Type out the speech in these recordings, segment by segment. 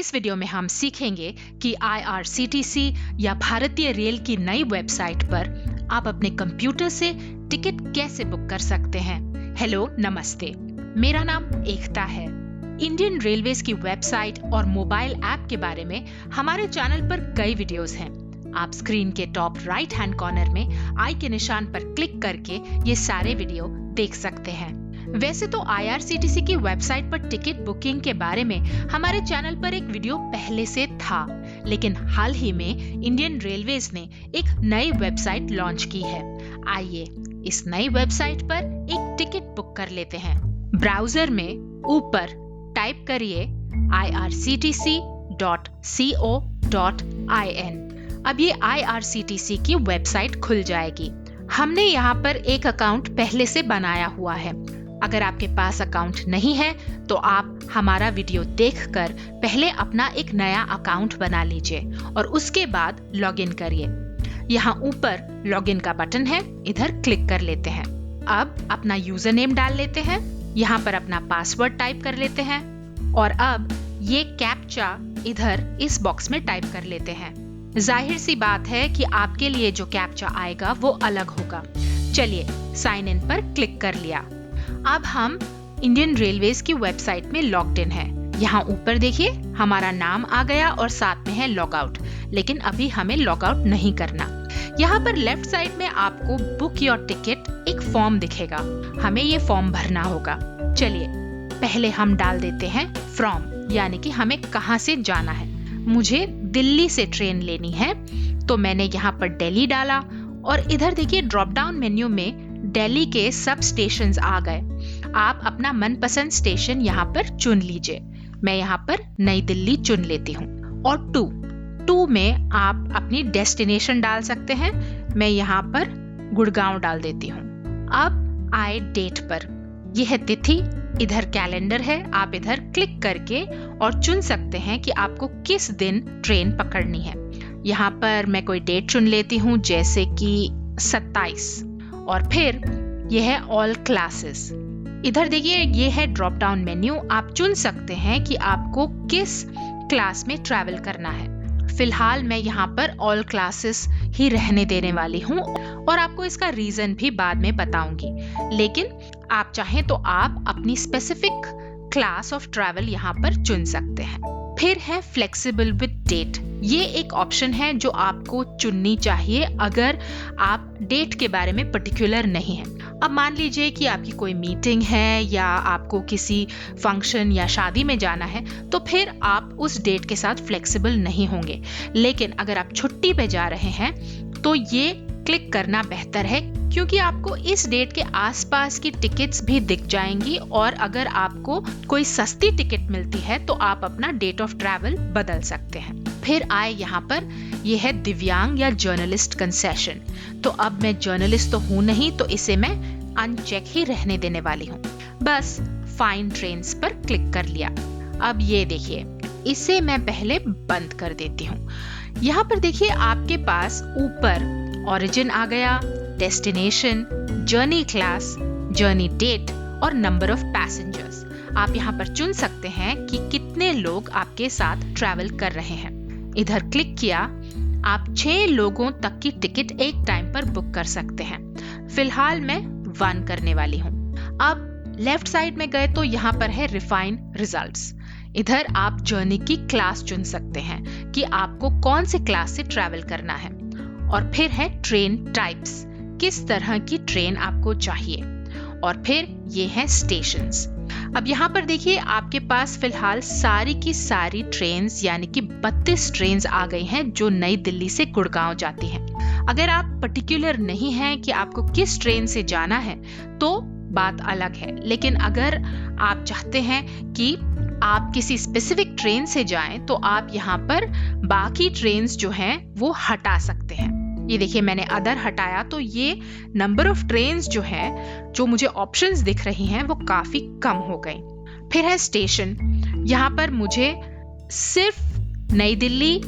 इस वीडियो में हम सीखेंगे कि IRCTC या भारतीय रेल की नई वेबसाइट पर आप अपने कंप्यूटर से टिकट कैसे बुक कर सकते हैं। हेलो, नमस्ते, मेरा नाम एकता है। इंडियन रेलवेज की वेबसाइट और मोबाइल ऐप के बारे में हमारे चैनल पर कई वीडियोस हैं। आप स्क्रीन के टॉप राइट हैंड कॉर्नर में आई के निशान पर क्लिक करके ये सारे वीडियो देख सकते हैं। वैसे तो IRCTC की वेबसाइट पर टिकट बुकिंग के बारे में हमारे चैनल पर एक वीडियो पहले से था, लेकिन हाल ही में इंडियन रेलवेज ने एक नई वेबसाइट लॉन्च की है। आइए इस नई वेबसाइट पर एक टिकट बुक कर लेते हैं। ब्राउजर में ऊपर टाइप करिए irctc.co.in। अब ये IRCTC की वेबसाइट खुल जाएगी। हमने यहाँ पर एक अकाउंट पहले से बनाया हुआ है। अगर आपके पास अकाउंट नहीं है तो आप हमारा वीडियो देखकर पहले अपना एक नया अकाउंट बना लीजिए और उसके बाद लॉगिन करिए। यहाँ ऊपर लॉगिन का बटन है, इधर क्लिक कर लेते हैं। अब अपना यूजर नेम डाल लेते हैं, यहाँ पर अपना पासवर्ड टाइप कर लेते हैं और अब ये कैप्चा इधर इस बॉक्स में टाइप कर लेते हैं। जाहिर सी बात है कि आपके लिए जो कैप्चा आएगा वो अलग होगा। चलिए साइन इन पर क्लिक कर लिया। अब हम इंडियन रेलवेज की वेबसाइट में लॉग्ड इन है। यहाँ ऊपर देखिए हमारा नाम आ गया और साथ में है लॉग आउट, लेकिन अभी हमें लॉग आउट नहीं करना। यहाँ पर लेफ्ट साइड में आपको बुक योर टिकट एक फॉर्म दिखेगा, हमें ये फॉर्म भरना होगा। चलिए पहले हम डाल देते हैं फ्रॉम, यानी कि हमें कहाँ से जाना है। मुझे दिल्ली से ट्रेन लेनी है तो मैंने यहाँ पर दिल्ली डाला और इधर देखिए ड्रॉप डाउन मेन्यू में दिल्ली के सब स्टेशंस आ गए। आप अपना मनपसंद स्टेशन यहाँ पर चुन लीजिए। मैं यहाँ पर नई दिल्ली चुन लेती हूँ। और टू में आप अपनी डेस्टिनेशन डाल सकते हैं। मैं यहाँ पर गुड़गांव डाल देती हूँ। अब आए डेट पर, यह है तिथि, इधर कैलेंडर है। आप इधर क्लिक करके और चुन सकते हैं कि आपको किस दिन ट्रेन पकड़नी है। यहाँ पर मैं कोई डेट चुन लेती हूँ, जैसे कि 27, और फिर यह है ऑल क्लासेस। इधर देखिए ये है ड्रॉप डाउन मेन्यू। आप चुन सकते हैं कि आपको किस क्लास में ट्रैवल करना है। फिलहाल मैं यहाँ पर ऑल क्लासेस ही रहने देने वाली हूँ और आपको इसका रीजन भी बाद में बताऊंगी, लेकिन आप चाहें तो आप अपनी स्पेसिफिक क्लास ऑफ ट्रैवल यहाँ पर चुन सकते हैं। फिर है फ्लेक्सिबल विद डेट। ये एक ऑप्शन है जो आपको चुननी चाहिए अगर आप डेट के बारे में पर्टिकुलर नहीं है। अब मान लीजिए कि आपकी कोई मीटिंग है या आपको किसी फंक्शन या शादी में जाना है, तो फिर आप उस डेट के साथ फ्लेक्सिबल नहीं होंगे। लेकिन अगर आप छुट्टी पे जा रहे हैं तो ये क्लिक करना बेहतर है, क्योंकि आपको इस डेट के आसपास की टिकट्स भी दिख जाएंगी और अगर आपको कोई सस्ती टिकट मिलती है तो आप अपना डेट ऑफ ट्रैवल बदल सकते हैं। फिर आए यहाँ पर, यह है दिव्यांग या जर्नलिस्ट कंसेशन। तो अब मैं जर्नलिस्ट तो हूँ नहीं, तो इसे मैं अनचेक ही रहने देने वाली हूँ। बस फाइंड ट्रेन्स पर क्लिक कर लिया। अब ये देखिए, इसे मैं पहले बंद कर देती हूँ। यहाँ पर देखिए आपके पास ऊपर ओरिजिन आ गया, destination, journey class, journey date और नंबर ऑफ पैसेंजर्स। आप यहाँ पर चुन सकते हैं कि कितने लोग आपके साथ ट्रैवल कर रहे हैं। इधर क्लिक किया, आप 6 लोगों तक की टिकट एक टाइम पर बुक कर सकते हैं। फिलहाल मैं 1 करने वाली हूँ। अब लेफ्ट साइड में गए तो यहाँ पर है रिफाइन रिजल्ट्स। इधर आप जर्नी की क्लास चुन सकते हैं कि आपको कौन से क्लास से ट्रैवल करना है। और फिर है ट्रेन टाइप्स, किस तरह की ट्रेन आपको चाहिए। और फिर ये है स्टेशंस। अब यहाँ पर देखिए आपके पास फिलहाल सारी की सारी ट्रेन्स, यानी कि 32 ट्रेन्स आ गई हैं जो नई दिल्ली से गुड़गांव जाती हैं। अगर आप पर्टिकुलर नहीं हैं कि आपको किस ट्रेन से जाना है तो बात अलग है, लेकिन अगर आप चाहते हैं कि आप किसी स्पेसिफिक ट्रेन से जाएं तो आप यहाँ पर बाकी ट्रेन्स जो हैं वो हटा सकते हैं। ये देखिए मैंने अदर हटाया तो ये नंबर ऑफ ट्रेन्स जो है, जो मुझे ऑप्शंस दिख रही हैं, वो काफी कम हो गई। फिर है स्टेशन। यहाँ पर मुझे सिर्फ नई दिल्ली,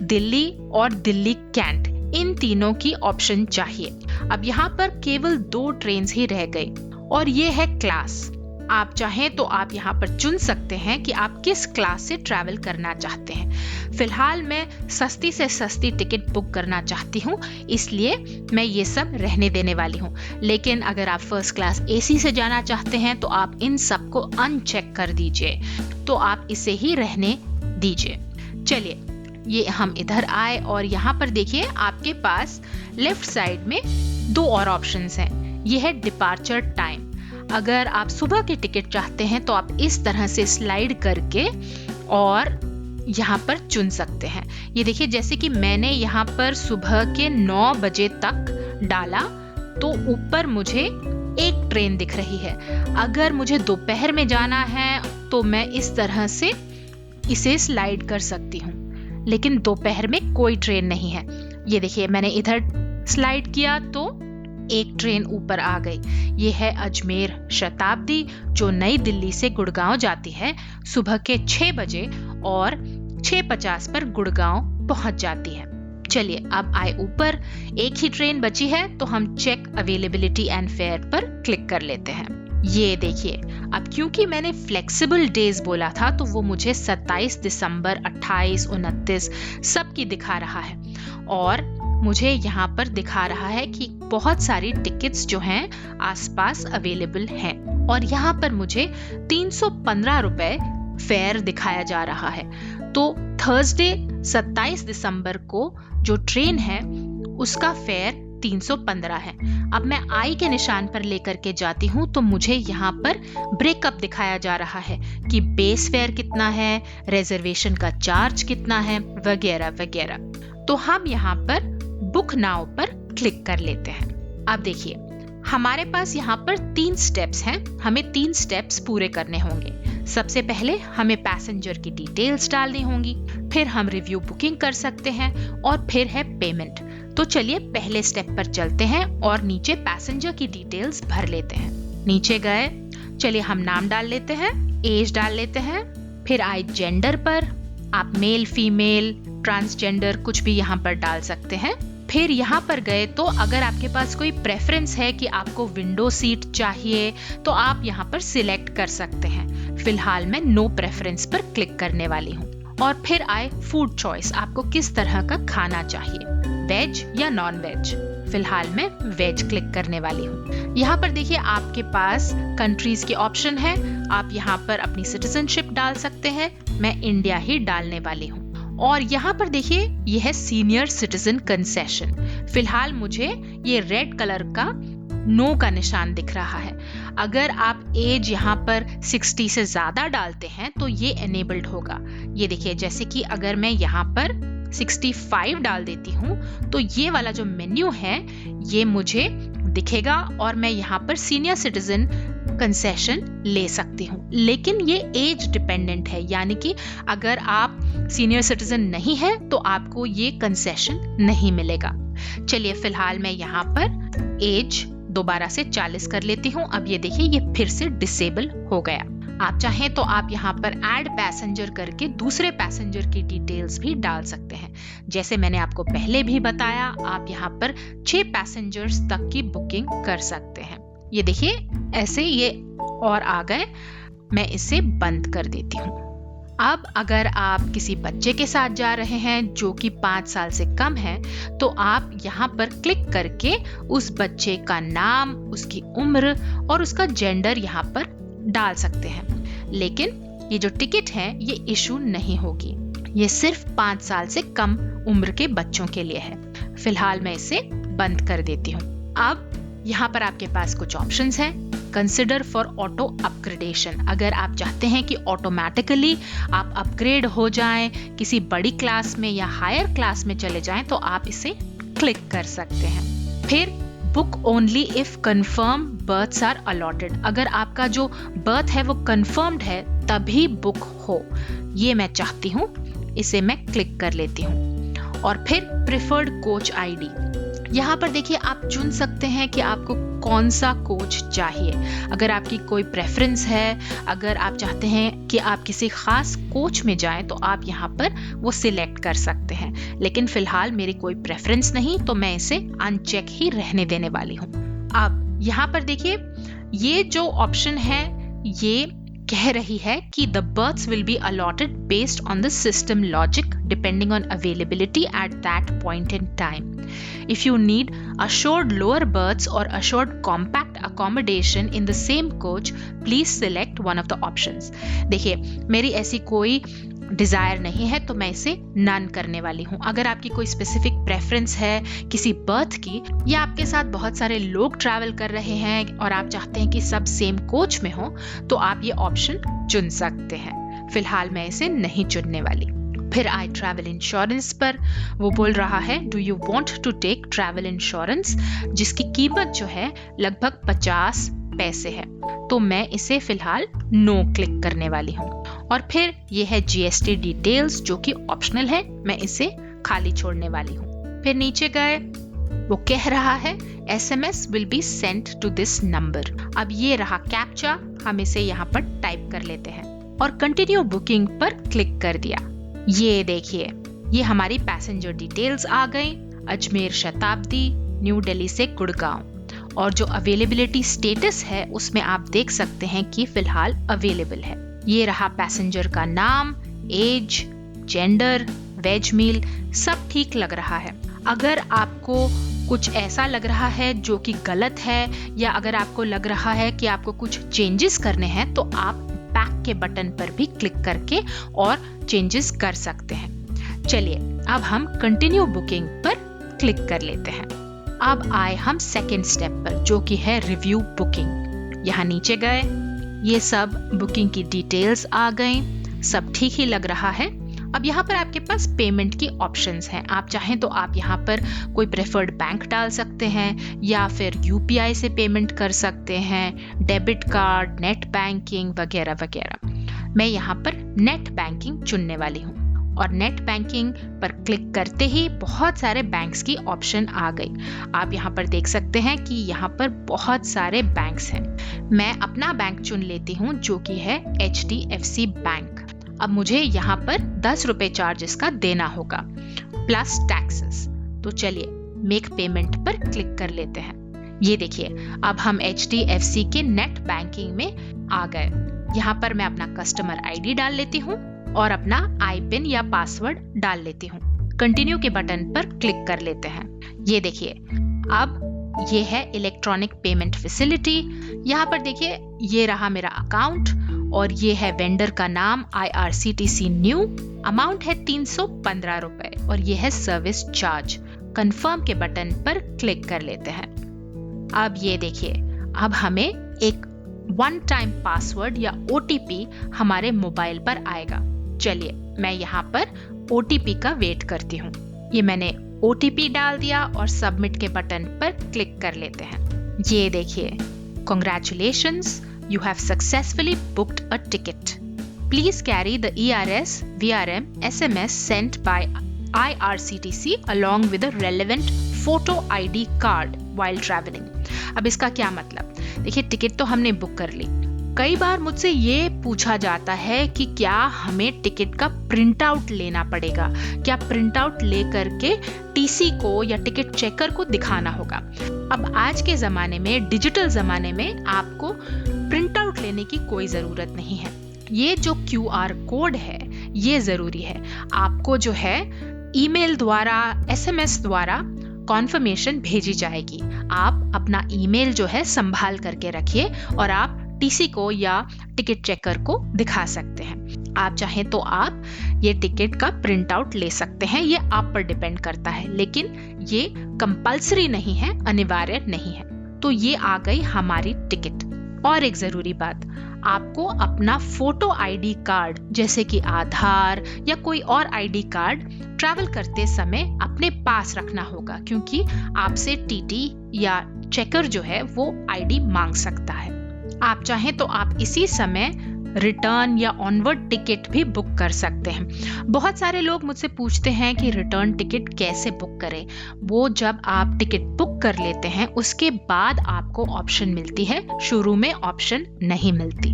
दिल्ली और दिल्ली कैंट, इन तीनों की ऑप्शन चाहिए। अब यहाँ पर केवल 2 ट्रेन्स ही रह गई और ये है क्लास। आप चाहें तो आप यहाँ पर चुन सकते हैं कि आप किस क्लास से ट्रैवल करना चाहते हैं। फिलहाल मैं सस्ती से सस्ती टिकट बुक करना चाहती हूँ, इसलिए मैं ये सब रहने देने वाली हूँ। लेकिन अगर आप फर्स्ट क्लास एसी से जाना चाहते हैं तो आप इन सब को अनचेक कर दीजिए, तो आप इसे ही रहने दीजिए। चलिए, ये हम इधर आए और यहाँ पर देखिए आपके पास लेफ्ट साइड में 2 और ऑप्शंस हैं। ये है डिपार्चर टाइम। अगर आप सुबह की टिकट चाहते हैं तो आप इस तरह से स्लाइड करके और यहाँ पर चुन सकते हैं। ये देखिए, जैसे कि मैंने यहाँ पर सुबह के 9 बजे तक डाला तो ऊपर मुझे एक ट्रेन दिख रही है। अगर मुझे दोपहर में जाना है तो मैं इस तरह से इसे स्लाइड कर सकती हूँ, लेकिन दोपहर में कोई ट्रेन नहीं है। ये देखिए, मैंने इधर स्लाइड किया तो एक ट्रेन ऊपर आ गई। ये है अजमेर शताब्दी, जो नई दिल्ली से गुड़गांव जाती है सुबह के 6 बजे और 6:50 पर गुड़गांव पहुंच जाती है। चलिए, अब आए ऊपर, एक ही ट्रेन बची है तो हम चेक अवेलेबिलिटी एंड फेयर पर क्लिक कर लेते हैं। ये देखिए, अब क्योंकि मैंने फ्लेक्सिबल डेज बोला था तो वो मुझे 27 दिसंबर, 28, 29 सब की दिखा रहा है और मुझे यहाँ पर दिखा रहा है कि बहुत सारी टिकट्स जो हैं आसपास अवेलेबल हैं और यहाँ पर मुझे 315 रुपए फेयर दिखाया जा रहा है। तो थर्सडे 27 दिसंबर को जो ट्रेन है उसका फेयर 315 है। अब मैं आई के निशान पर लेकर के जाती हूँ तो मुझे यहाँ पर ब्रेकअप दिखाया जा रहा है कि बेस फेयर कितना है, रिजर्वेशन का चार्ज कितना है, वगैरह वगैरह। तो हम यहाँ पर बुक नाउ पर क्लिक कर लेते हैं। अब देखिए, हमारे पास यहाँ पर 3 स्टेप्स हैं। हमें 3 स्टेप्स पूरे करने होंगे। सबसे पहले हमें पैसेंजर की डिटेल्स डालनी होंगी, फिर हम रिव्यू बुकिंग कर सकते हैं और फिर है पेमेंट। तो चलिए पहले स्टेप पर चलते हैं और नीचे पैसेंजर की डिटेल्स भर लेते हैं। नीचे गए, चलिए हम नाम डाल लेते हैं, एज डाल लेते हैं, फिर आए जेंडर पर, आप मेल, फीमेल, ट्रांसजेंडर कुछ भी यहाँ पर डाल सकते हैं। फिर यहाँ पर गए तो अगर आपके पास कोई प्रेफरेंस है कि आपको विंडो सीट चाहिए तो आप यहाँ पर सिलेक्ट कर सकते हैं। फिलहाल मैं नो प्रेफरेंस पर क्लिक करने वाली हूँ। और फिर आए फूड चॉइस, आपको किस तरह का खाना चाहिए, वेज या नॉन वेज। फिलहाल मैं वेज क्लिक करने वाली हूँ। यहाँ पर देखिए आपके पास कंट्रीज के ऑप्शन है, आप यहाँ पर अपनी सिटीजनशिप डाल सकते हैं। मैं इंडिया ही डालने वाली हूँ। और यहाँ पर देखिए यह है सीनियर सिटीजन कंसेशन। फिलहाल मुझे ये रेड कलर का नो का निशान दिख रहा है। अगर आप एज यहाँ पर 60 से ज्यादा डालते हैं तो ये एनेबल्ड होगा। ये देखिए, जैसे कि अगर मैं यहाँ पर 65 डाल देती हूँ तो ये वाला जो मेन्यू है ये मुझे दिखेगा और मैं यहाँ पर सीनियर सिटीजन कंसेशन ले सकती हूँ। लेकिन ये एज डिपेंडेंट है, यानी कि अगर आप सीनियर सिटीजन नहीं है तो आपको ये कंसेशन नहीं मिलेगा। चलिए फिलहाल मैं यहाँ पर एज दोबारा से 40 कर लेती हूँ। अब ये देखिए ये फिर से डिसेबल हो गया। आप चाहें तो आप यहाँ पर ऐड पैसेंजर करके दूसरे पैसेंजर की डिटेल्स भी डाल सकते हैं। जैसे मैंने आपको पहले भी बताया, आप यहाँ पर 6 पैसेंजर्स तक की बुकिंग कर सकते हैं। ये देखिए ऐसे ये और आ गए। मैं इसे बंद कर देती हूँ। अब अगर आप किसी बच्चे के साथ जा रहे हैं जो कि 5 साल से कम है तो आप यहाँ पर क्लिक करके उस बच्चे का नाम, उसकी उम्र और उसका जेंडर यहाँ पर डाल सकते हैं। लेकिन ये जो टिकट है ये इशू नहीं होगी, ये सिर्फ 5 साल से कम उम्र के बच्चों के लिए है। फिलहाल मैं इसे बंद कर देती हूँ। अब यहाँ पर आपके पास कुछ ऑप्शंस हैं। कंसिडर फॉर ऑटो अपग्रेडेशन, अगर आप चाहते हैं कि ऑटोमेटिकली आप अपग्रेड हो जाएं, किसी बड़ी क्लास में या हायर क्लास में चले जाएं, तो आप इसे क्लिक कर सकते हैं। फिर book only if confirm berths are allotted, अगर आपका जो बर्थ है वो कंफर्म्ड है तभी बुक हो, ये मैं चाहती हूँ, इसे मैं क्लिक कर लेती हूँ। और फिर प्रिफर्ड कोच आईडी, यहाँ पर देखिए आप चुन सकते हैं कि आपको कौन सा कोच चाहिए। अगर आपकी कोई प्रेफरेंस है, अगर आप चाहते हैं कि आप किसी खास कोच में जाएं तो आप यहाँ पर वो सिलेक्ट कर सकते हैं। लेकिन फिलहाल मेरी कोई प्रेफरेंस नहीं तो मैं इसे अनचेक ही रहने देने वाली हूँ। अब यहाँ पर देखिए ये जो ऑप्शन है ये कह रही है कि the berths will be allotted based on the system logic depending on availability at that point in time. If you need assured lower berths or assured compact accommodation in the same coach, please select one of the options. देखिए, मेरी ऐसी कोई Dzire नहीं है तो मैं इसे none करने वाली हूँ। अगर आपकी कोई स्पेसिफिक प्रेफरेंस है किसी बर्थ की, या आपके साथ बहुत सारे लोग ट्रैवल कर रहे हैं और आप चाहते हैं कि सब सेम कोच में हो, तो आप ये ऑप्शन चुन सकते हैं। फिलहाल मैं इसे नहीं चुनने वाली। फिर आए ट्रैवल इंश्योरेंस पर। वो बोल रहा है do you want to take travel insurance, जिसकी कीमत जो है लगभग 50 पैसे है। तो मैं इसे फिलहाल नो क्लिक करने वाली हूँ। और फिर ये है GST डिटेल्स जो कि ऑप्शनल है, मैं इसे खाली छोड़ने वाली हूँ। फिर नीचे गए, वो कह रहा है SMS will be sent to this number। अब ये रहा कैप्चा, हम इसे यहाँ पर टाइप कर लेते हैं और कंटिन्यू बुकिंग पर क्लिक कर दिया। ये देखिए, ये हमारी पैसेंजर डिटेल्स आ गई। अजमेर शताब्दी, न्यू दिल्ली से गुड़गांव। और जो अवेलेबिलिटी स्टेटस है उसमें आप देख सकते हैं कि फिलहाल अवेलेबल है। ये रहा पैसेंजर का नाम, एज, जेंडर, वेज मील, सब ठीक लग रहा है। अगर आपको कुछ ऐसा लग रहा है जो कि गलत है, या अगर आपको लग रहा है कि आपको कुछ चेंजेस करने हैं, तो आप बैक के बटन पर भी क्लिक करके और चेंजेस कर सकते हैं। चलिए अब हम कंटिन्यू बुकिंग पर क्लिक कर लेते हैं। अब आए हम सेकेंड स्टेप पर, जो कि है रिव्यू बुकिंग। यहाँ नीचे गए, ये सब बुकिंग की डिटेल्स आ गई, सब ठीक ही लग रहा है। अब यहाँ पर आपके पास पेमेंट की ऑप्शंस हैं। आप चाहें तो आप यहाँ पर कोई प्रेफर्ड बैंक डाल सकते हैं, या फिर UPI से पेमेंट कर सकते हैं, डेबिट कार्ड, नेट बैंकिंग वगैरह वगैरह। मैं यहाँ पर नेट बैंकिंग चुनने वाली हूँ और नेट बैंकिंग पर क्लिक करते ही बहुत सारे बैंक्स की ऑप्शन आ गई। आप यहाँ पर देख सकते हैं कि यहाँ पर बहुत सारे बैंक्स हैं। मैं अपना बैंक चुन लेती हूँ जो कि है HDFC बैंक। अब मुझे यहाँ पर 10 रुपए चार्जेस का देना होगा प्लस टैक्सेस। तो चलिए मेक पेमेंट पर क्लिक कर लेते हैं। ये देखिए, अब हम HDFC के नेट बैंकिंग में आ गए। यहाँ पर मैं अपना कस्टमर ID डाल लेती हूँ और अपना IPIN या पासवर्ड डाल लेती हूँ। कंटिन्यू के बटन पर क्लिक कर लेते हैं। ये देखिए, अब ये है इलेक्ट्रॉनिक पेमेंट फैसिलिटी। यहाँ पर देखिए, ये रहा मेरा अकाउंट और ये है वेंडर का नाम IRCTC न्यू। अमाउंट है 315 रुपए और ये है सर्विस चार्ज। कंफर्म के बटन पर क्लिक कर लेते हैं। अब ये देखिए, अब हमें एक वन टाइम पासवर्ड या OTP हमारे मोबाइल पर आएगा। चलिए मैं यहाँ पर OTP का वेट करती हूँ। ये मैंने OTP डाल दिया और सबमिट के बटन पर क्लिक कर लेते हैं। ये देखिए, Congratulations, you have successfully booked a ticket. Please carry the ERS VRM SMS sent by IRCTC along with a relevant photo ID card while traveling. अब इसका क्या मतलब? देखिए, टिकट तो हमने बुक कर ली। कई बार मुझसे ये पूछा जाता है कि क्या हमें टिकट का प्रिंट आउट लेना पड़ेगा, क्या प्रिंट आउट लेकर के TC को या टिकट चेकर को दिखाना होगा। अब आज के ज़माने में, डिजिटल ज़माने में, आपको प्रिंट आउट लेने की कोई ज़रूरत नहीं है। ये जो QR कोड है ये ज़रूरी है। आपको जो है ईमेल द्वारा, SMS द्वारा कॉन्फर्मेशन भेजी जाएगी। आप अपना ईमेल जो है संभाल करके रखिए और आप TC को या टिकट चेकर को दिखा सकते हैं। आप चाहें तो आप ये टिकट का प्रिंट आउट ले सकते हैं, ये आप पर डिपेंड करता है, लेकिन ये कंपल्सरी नहीं है, अनिवार्य नहीं है। तो ये आ गई हमारी टिकट। और एक जरूरी बात, आपको अपना फोटो ID कार्ड जैसे कि आधार या कोई और ID कार्ड ट्रैवल करते समय अपने पास रखना होगा, क्योंकि आपसे TT या चेकर जो है वो ID मांग सकता है। आप चाहें तो आप इसी समय रिटर्न या ऑनवर्ड टिकट भी बुक कर सकते हैं। बहुत सारे लोग मुझसे पूछते हैं कि रिटर्न टिकट कैसे बुक करें। वो जब आप टिकट बुक कर लेते हैं उसके बाद आपको ऑप्शन मिलती है, शुरू में ऑप्शन नहीं मिलती।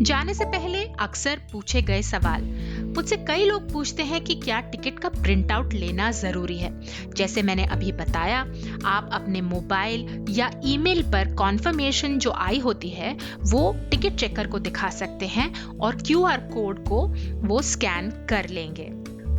जाने से पहले अक्सर पूछे गए सवाल, मुझसे कई लोग पूछते हैं कि क्या टिकट का प्रिंट आउट लेना जरूरी है। जैसे मैंने अभी बताया, आप अपने मोबाइल या ईमेल पर कॉन्फर्मेशन जो आई होती है वो टिकट चेकर को दिखा सकते हैं और QR कोड को वो स्कैन कर लेंगे।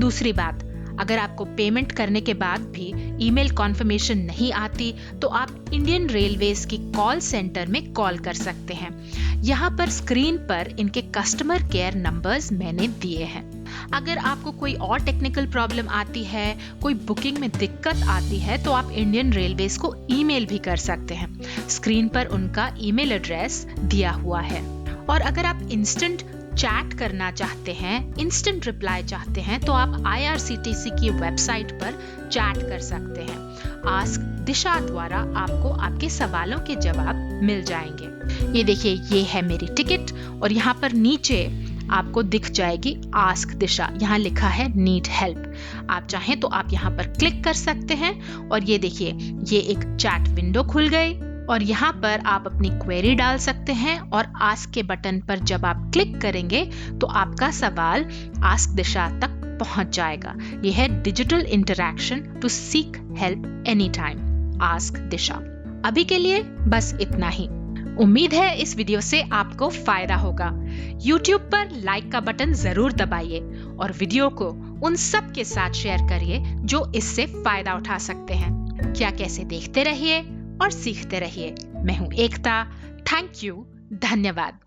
दूसरी बात, अगर आपको पेमेंट करने के बाद भी ईमेल कॉन्फर्मेशन नहीं आती तो आप इंडियन रेलवेज की कॉल सेंटर में कॉल कर सकते हैं। यहाँ पर स्क्रीन पर इनके कस्टमर केयर नंबर्स मैंने दिए हैं। अगर आपको कोई और टेक्निकल प्रॉब्लम आती है, कोई बुकिंग में दिक्कत आती है, तो आप इंडियन रेलवेज को ईमेल भी कर सकते हैं। स्क्रीन पर उनका ईमेल एड्रेस दिया हुआ है। और अगर आप इंस्टेंट चैट करना चाहते हैं, इंस्टेंट रिप्लाई चाहते हैं, तो आप IRCTC की वेबसाइट पर चैट कर सकते हैं। आस्क दिशा द्वारा आपको आपके सवालों के जवाब मिल जाएंगे। ये देखिए, ये है मेरी टिकट और यहाँ पर नीचे आपको दिख जाएगी आस्क दिशा। यहाँ लिखा है नीड हेल्प। आप चाहें तो आप यहाँ पर क्लिक कर सकते हैं और ये देखिए, ये एक चैट विंडो खुल गई और यहाँ पर आप अपनी क्वेरी डाल सकते हैं और आस्क के बटन पर जब आप क्लिक करेंगे तो आपका सवाल आस्क दिशा तक पहुंच जाएगा। यह है digital interaction to seek help any time, ask Disha. अभी के लिए बस इतना ही। उम्मीद है इस वीडियो से आपको फायदा होगा। YouTube पर लाइक का बटन जरूर दबाइए और वीडियो को उन सब के साथ शेयर करिए जो इससे फायदा उठा सकते हैं। क्या कैसे देखते रहिए और सीखते रहिए। मैं हूं एकता। थैंक यू, धन्यवाद।